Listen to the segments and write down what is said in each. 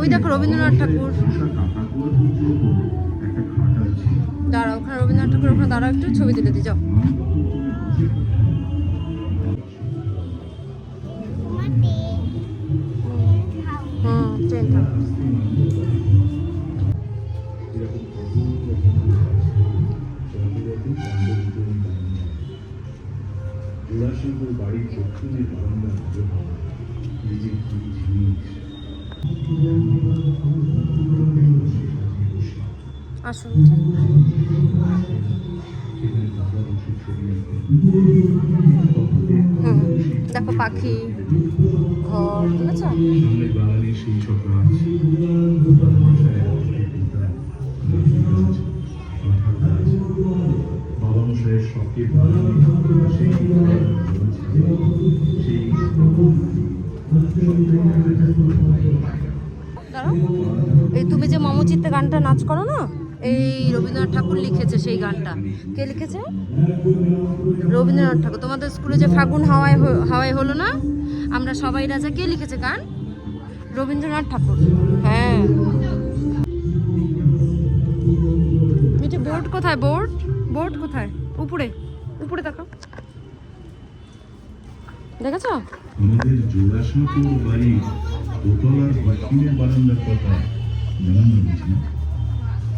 ওই দেখো রবীন্দ্রনাথ ঠাকুর। দাঁড়াও, ওখানে রবীন্দ্রনাথ ঠাকুর, ওখানে দাঁড়াও, একটু ছবি তুলে দিই যাও। Train house. বাড়ির দক্ষিণের বারান্দা আসুন। দেখো পাখি, ঘর, ঠিক আছে। সেই সব বাবা মশাইয়ের শখের এই তুমি যে মমচিত্তে গানটা নাচ করো না, এই রবীন্দ্রনাথ ঠাকুর লিখেছে সেই গানটা। কে লিখেছে? রবীন্দ্রনাথ ঠাকুর। তোমাদের স্কুলে যে ফাগুন হাওয়ায় হাওয়ায় হলো না, আমরা সবাই রাজা, কে লিখেছে গান? রবীন্দ্রনাথ ঠাকুর। হ্যাঁ। মিঠে বোর্ড কোথায়? বোর্ড বোর্ড কোথায়? উপরে, উপরে দেখো, দেখেছো? আমাদের জোড়াসাঁকোর বাড়ি দোতলার দক্ষিণের বারান্দার কথা জানানো হয়েছে,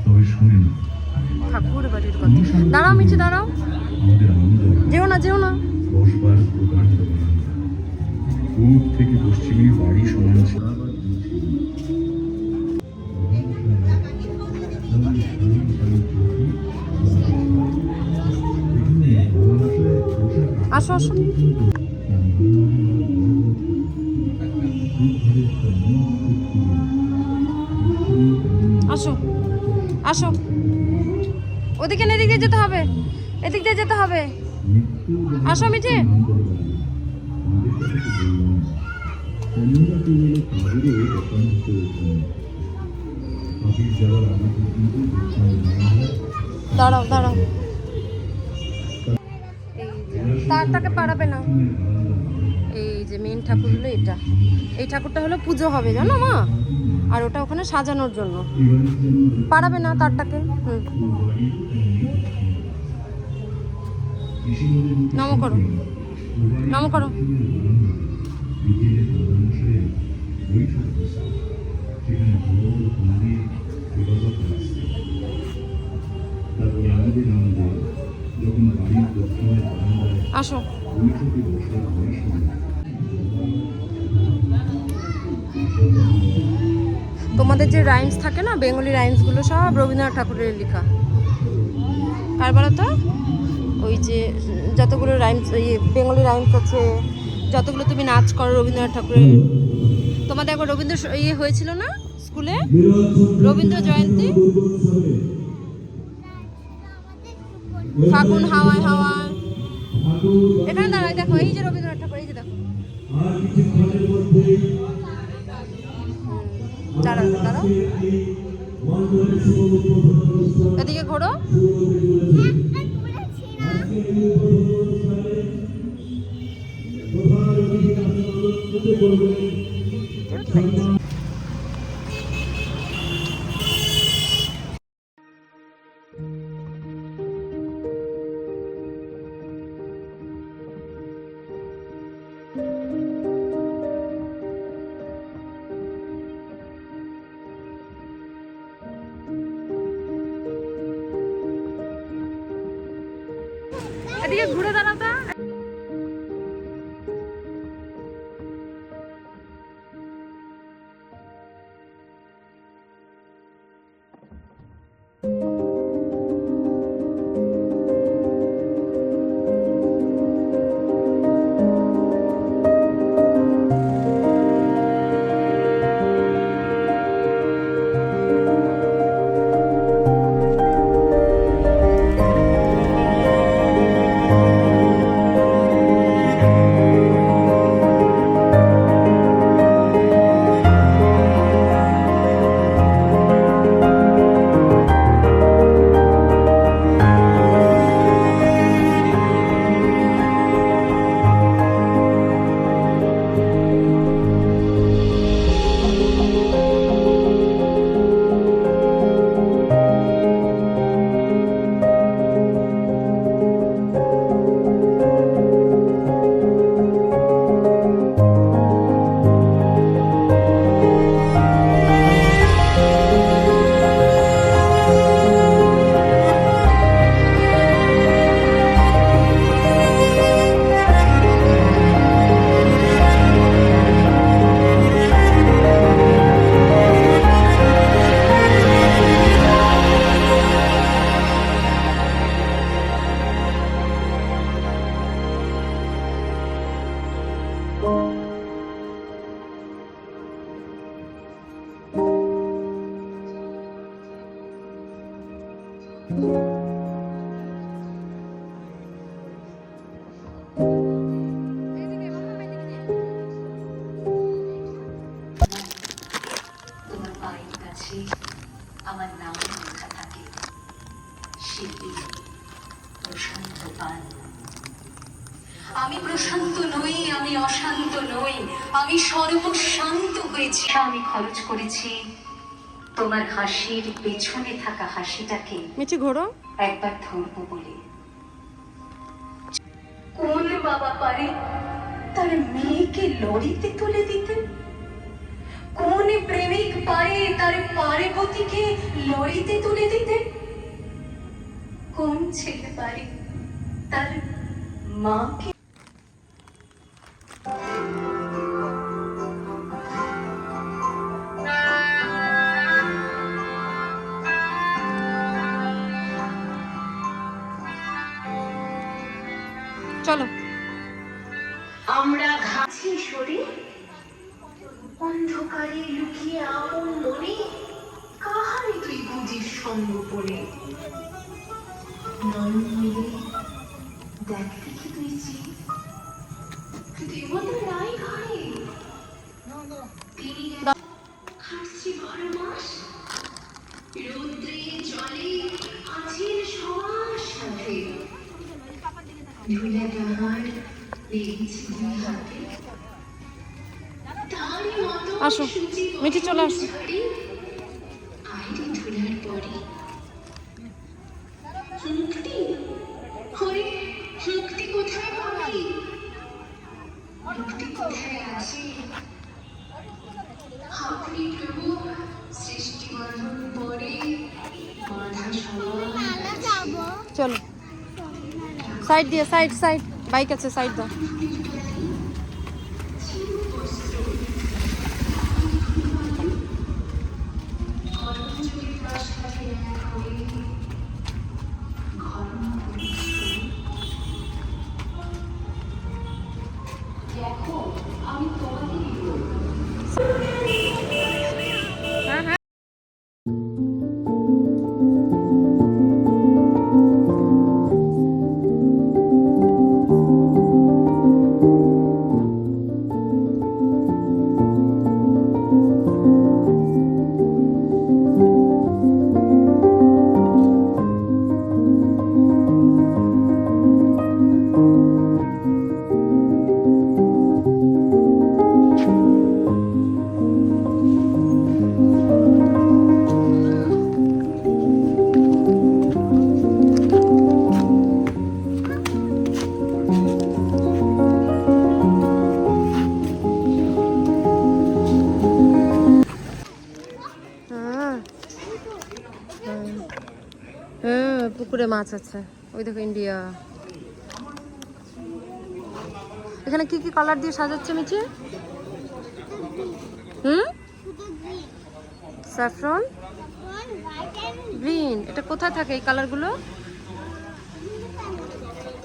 তবে শুনে না। ঠাকুর বাড়ির কথা। দাঁড়াও মিঠে, দাঁড়াও, আমাদের আনন্দ যেও না, যেও না। বসবার প্রকাণ্ড বারান্দা, পূব থেকে পশ্চিমে বাড়ি সমান ছিল। আসো আসো। আসো আসো। ওদিকে না, এদিক দিয়ে যেতে হবে, এদিক দিয়ে যেতে হবে। আসো মিঠে। দাঁড়াও দাঁড়াও, তারটাকে পারাবে না। এই যে মেন ঠাকুর হলো এটা, এই ঠাকুরটা হলো পুজো হবে জানো মা, আর ওটা ওখানে সাজানোর জন্য। পারাবে না তারটাকে। নম করো, নম করো। আসো। তোমাদের যে রাইমস থাকে না, বেঙ্গলি রাইমসগুলো সব রবীন্দ্রনাথ ঠাকুরের লেখা। কার বলো তো? ওই যে যতগুলো রাইমস, বেঙ্গলি রাইমস আছে, যতগুলো তুমি নাচ করো রবীন্দ্রনাথ ঠাকুরের। তোমাদের একবার রবীন্দ্র হয়েছিল না স্কুলে, রবীন্দ্র জয়ন্তী, ফাগুন হাওয়ায় হাওয়ায়। এখানে দাঁড়াই, দেখো এই যে রবীন্দ্রনাথ ঠাকুর, এই যে দেখো। দাঁড়াও দাঁড়াও, এদিকে ঘোরো। এদিকে ঘুরে দাঁড়াতা। তোমার পায়ের কাছে আমার নাম লেখা থাকে, শিল্পী প্রশান্ত পাল। আমি প্রশান্ত নই, আমি অশান্ত নই, আমি সর্বশান্ত হয়েছি। আমি খরচ করেছি তোমার হাসির পেছনে থাকা হাসিটাকে মিঠি ঘোরো। একবার ধরবো বলে। কোন বাবা পারে তার মেয়েকে লরিতে তুলে দিতে? কোন প্রেমিক পারে তার পার্বতীকে লরিতে তুলে দিতে? কোন ছেলে পারে তার মাকে? চলো। আমরা ঘাছি সরে অন্ধকারে লুকিয়ে আপন মনে কাহারে তুই বুঝিস সঙ্গ পড়ে। নয়ন মিলে দেখ দেখি তুই দেবতা নাই ঘরে। তিনি খাটছি 12 মাস রৌদ্রে জলে আছেন সবার সাথে। ঝুলে ডাহার লেগেছে দুই হাতে। তারই মতো আসো মিঠি, চলে আসো। আইরে ধুলার পরে মুক্তি, হরে মুক্তি কোথায় পাবি? মুক্তি কোথায় আছে? আপনি প্রভু সৃষ্টি বাঁধন পরে বাঁধা সবার। চলো সাইড দিয়ে, সাইড সাইড, বাইক আছে, সাইড দাও। হ্যাঁ হ্যাঁ। পুকুরে মাছ আছে, ওই দেখো ইন্ডিয়া। এখানে কি কি কালার দিয়ে সাজাচ্ছে মিঠি? Saffron, green. এটা কোথায় থাকে এই কালারগুলো?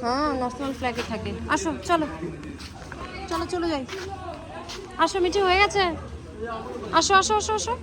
হ্যাঁ, ন্যাশনাল ফ্ল্যাগে থাকে। আসো চলো চলো চলে যাই। আসো মিঠি, হয়ে গেছে। আসো আসো আসো আসো।